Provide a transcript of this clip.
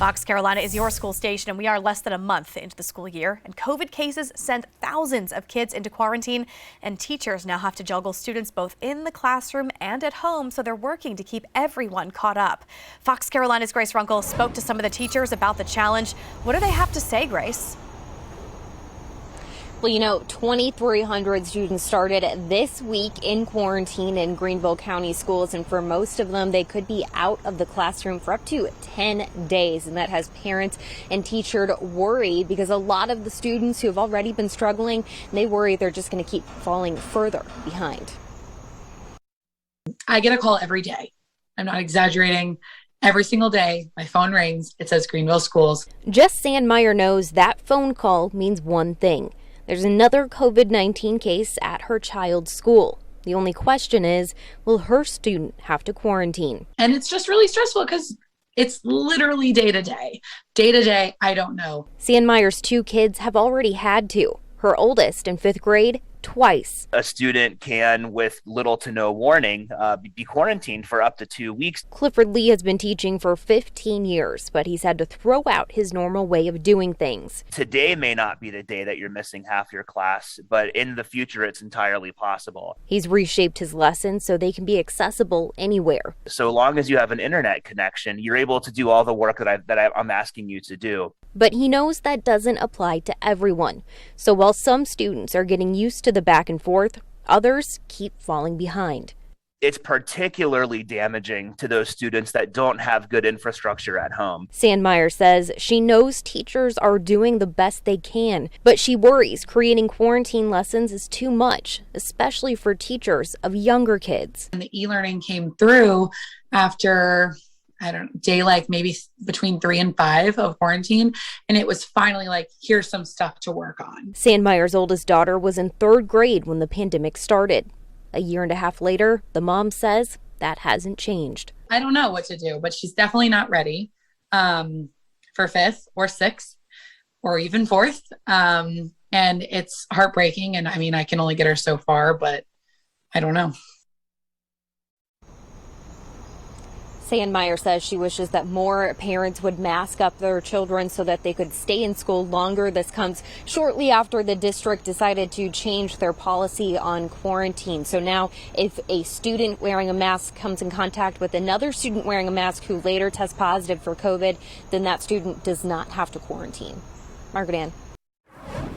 Fox Carolina is your school station, and we are less than a month into the school year. And COVID cases sent thousands of kids into quarantine, and teachers now have to juggle students both in the classroom and at home, so they're working to keep everyone caught up. Fox Carolina's Grace Runkle spoke to some of the teachers about the challenge. What do they have to say, Grace? Well, 2,300 students started this week in quarantine in Greenville County schools, and for most of them, they could be out of the classroom for up to 10 days. And that has parents and teachers worried because a lot of the students who have already been struggling, they worry they're just going to keep falling further behind. I get a call every day. I'm not exaggerating. Every single day, my phone rings. It says Greenville Schools. Jess Sandmeyer knows that phone call means one thing. There's another COVID-19 case at her child's school. The only question is, will her student have to quarantine? And it's just really stressful because it's literally day to day. Day to day, I don't know. Sandmeyer's 2 kids have already had to. Her oldest in 5th grade, twice. A student can, with little to no warning, be quarantined for up to 2 weeks. Clifford Lee has been teaching for 15 years, but he's had to throw out his normal way of doing things. Today may not be the day that you're missing half your class, but in the future, it's entirely possible. He's reshaped his lessons so they can be accessible anywhere. So long as you have an internet connection, you're able to do all the work that I'm asking you to do. But he knows that doesn't apply to everyone. So while some students are getting used to the back and forth, others keep falling behind. It's particularly damaging to those students that don't have good infrastructure at home. Sandmeyer says she knows teachers are doing the best they can, but she worries creating quarantine lessons is too much, especially for teachers of younger kids. And the e-learning came through after day like maybe between 3 and 5 of quarantine. And it was finally like, here's some stuff to work on. Sandmeyer's oldest daughter was in 3rd grade when the pandemic started. A year and a half later, the mom says that hasn't changed. I don't know what to do, but she's definitely not ready for 5th or 6th or even 4th. And it's heartbreaking. And I can only get her so far, but I don't know. Sandmeyer says she wishes that more parents would mask up their children so that they could stay in school longer. This comes shortly after the district decided to change their policy on quarantine. So now if a student wearing a mask comes in contact with another student wearing a mask who later tests positive for COVID, then that student does not have to quarantine. Margaret Ann.